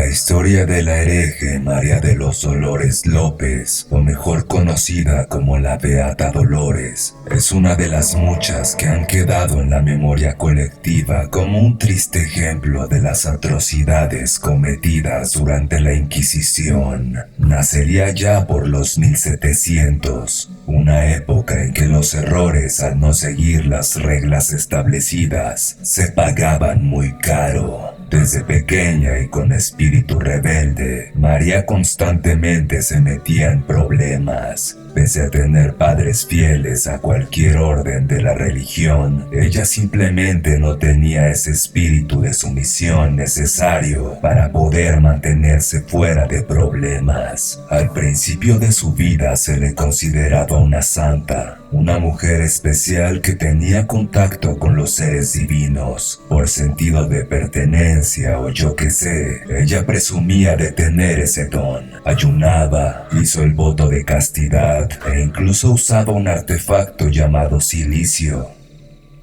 La historia de la hereje María de los Dolores López, o mejor conocida como la Beata Dolores, es una de las muchas que han quedado en la memoria colectiva como un triste ejemplo de las atrocidades cometidas durante la Inquisición. Nacería ya por los 1700, una época en que los errores al no seguir las reglas establecidas se pagaban muy caro. Desde pequeña y con espíritu rebelde, María constantemente se metía en problemas. Pese a tener padres fieles a cualquier orden de la religión, ella simplemente no tenía ese espíritu de sumisión necesario para poder mantenerse fuera de problemas. Al principio de su vida se le consideraba una santa, una mujer especial que tenía contacto con los seres divinos. Por sentido de pertenencia o yo qué sé, ella presumía de tener ese don. Ayunaba, hizo el voto de castidad e incluso usaba un artefacto llamado silicio.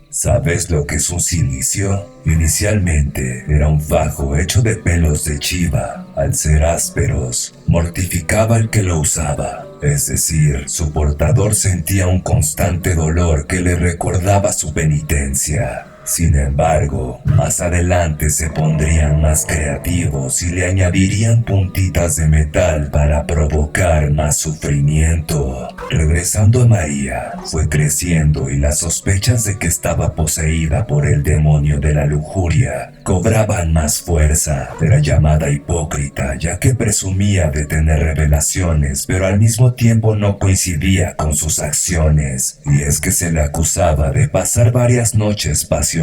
¿Sabes lo que es un silicio? Inicialmente era un fajo hecho de pelos de chiva. Al ser ásperos, mortificaba al que lo usaba. Es decir, su portador sentía un constante dolor que le recordaba su penitencia. Sin embargo, más adelante se pondrían más creativos y le añadirían puntitas de metal para provocar más sufrimiento. Regresando a María, fue creciendo y las sospechas de que estaba poseída por el demonio de la lujuria cobraban más fuerza. Era llamada hipócrita ya que presumía de tener revelaciones, pero al mismo tiempo no coincidía con sus acciones. Y es que se le acusaba de pasar varias noches pasionales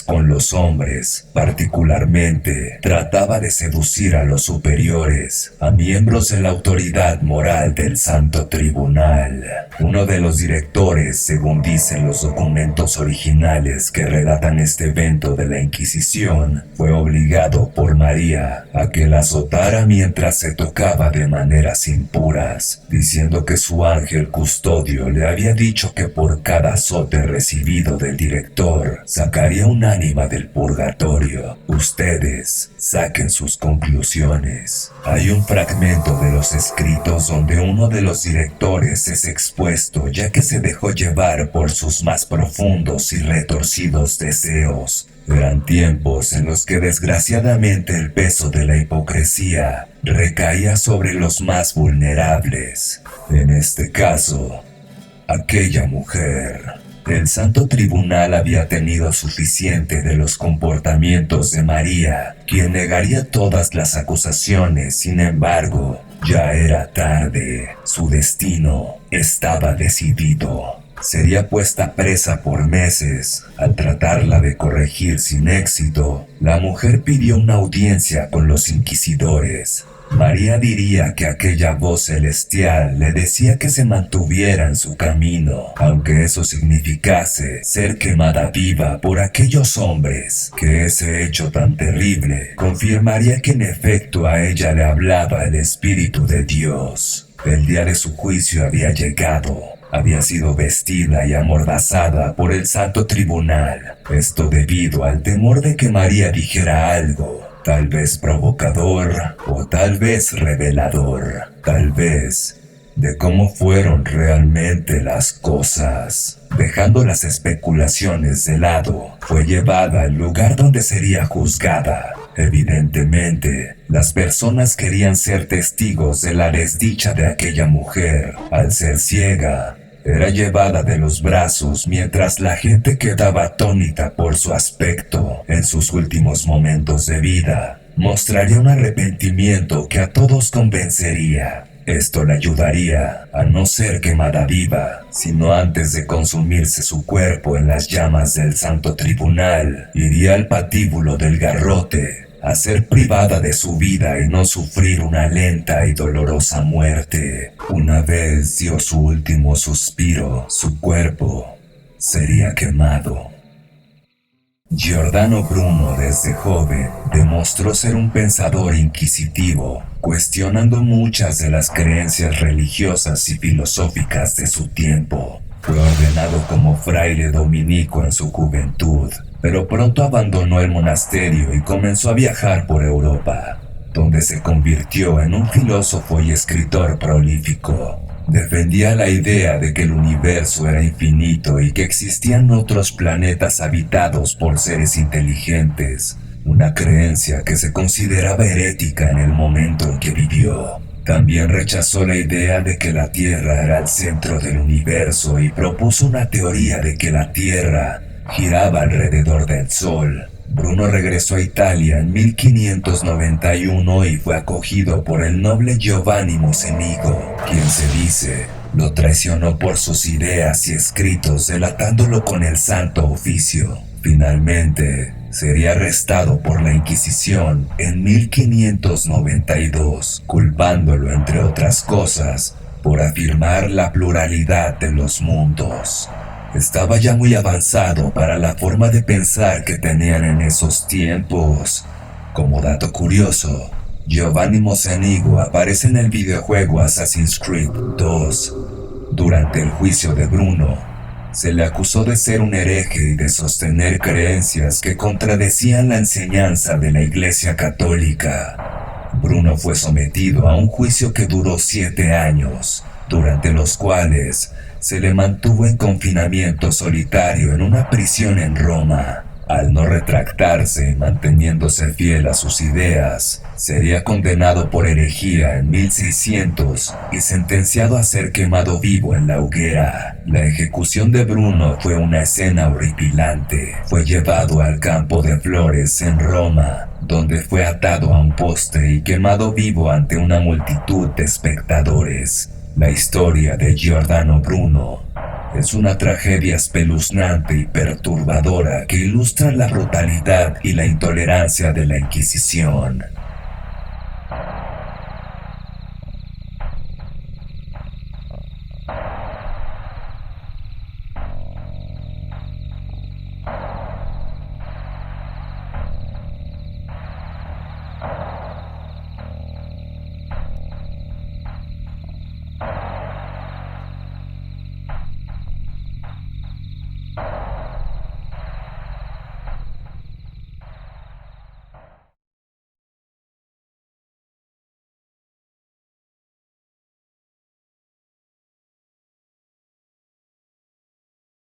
con los hombres. Particularmente, trataba de seducir a los superiores, a miembros de la autoridad moral del Santo Tribunal. Uno de los directores, según dicen los documentos originales que relatan este evento de la Inquisición, fue obligado por María a que la azotara mientras se tocaba de maneras impuras, diciendo que su ángel custodio le había dicho que por cada azote recibido del director sacaría un ánima del purgatorio. Ustedes saquen sus conclusiones. Hay un fragmento de los escritos donde uno de los directores es expuesto ya que se dejó llevar por sus más profundos y retorcidos deseos. Eran tiempos en los que desgraciadamente el peso de la hipocresía recaía sobre los más vulnerables. En este caso, aquella mujer. El Santo Tribunal había tenido suficiente de los comportamientos de María, quien negaría todas las acusaciones. Sin embargo, ya era tarde. Su destino estaba decidido. Sería puesta presa por meses. Al tratarla de corregir sin éxito, la mujer pidió una audiencia con los inquisidores. María diría que aquella voz celestial le decía que se mantuviera en su camino, aunque eso significase ser quemada viva por aquellos hombres, que ese hecho tan terrible confirmaría que en efecto a ella le hablaba el Espíritu de Dios. El día de su juicio había llegado. Había sido vestida y amordazada por el Santo Tribunal, esto debido al temor de que María dijera algo, tal vez provocador o tal vez revelador, tal vez de cómo fueron realmente las cosas. Dejando las especulaciones de lado, fue llevada al lugar donde sería juzgada. Evidentemente, las personas querían ser testigos de la desdicha de aquella mujer. Al ser ciega, era llevada de los brazos mientras la gente quedaba atónita por su aspecto. En sus últimos momentos de vida, mostraría un arrepentimiento que a todos convencería. Esto le ayudaría a no ser quemada viva, sino antes de consumirse su cuerpo en las llamas del Santo Tribunal, iría al patíbulo del garrote, a ser privada de su vida y no sufrir una lenta y dolorosa muerte. Una vez dio su último suspiro, su cuerpo sería quemado. Giordano Bruno desde joven demostró ser un pensador inquisitivo, cuestionando muchas de las creencias religiosas y filosóficas de su tiempo. Fue ordenado como fraile dominico en su juventud, pero pronto abandonó el monasterio y comenzó a viajar por Europa, donde se convirtió en un filósofo y escritor prolífico. Defendía la idea de que el universo era infinito y que existían otros planetas habitados por seres inteligentes, una creencia que se consideraba herética en el momento en que vivió. También rechazó la idea de que la Tierra era el centro del universo y propuso una teoría de que la Tierra giraba alrededor del Sol. Bruno regresó a Italia en 1591 y fue acogido por el noble Giovanni Mocenigo, quien se dice lo traicionó por sus ideas y escritos, delatándolo con el Santo Oficio. Finalmente, sería arrestado por la Inquisición en 1592, culpándolo, entre otras cosas, por afirmar la pluralidad de los mundos. Estaba ya muy avanzado para la forma de pensar que tenían en esos tiempos. Como dato curioso, Giovanni Mocenigo aparece en el videojuego Assassin's Creed 2. Durante el juicio de Bruno, se le acusó de ser un hereje y de sostener creencias que contradecían la enseñanza de la Iglesia Católica. Bruno fue sometido a un juicio que duró 7 años, durante los cuales se le mantuvo en confinamiento solitario en una prisión en Roma. Al no retractarse y manteniéndose fiel a sus ideas, sería condenado por herejía en 1600 y sentenciado a ser quemado vivo en la hoguera. La ejecución de Bruno fue una escena horripilante. Fue llevado al Campo de Flores en Roma, donde fue atado a un poste y quemado vivo ante una multitud de espectadores. La historia de Giordano Bruno es una tragedia espeluznante y perturbadora que ilustra la brutalidad y la intolerancia de la Inquisición.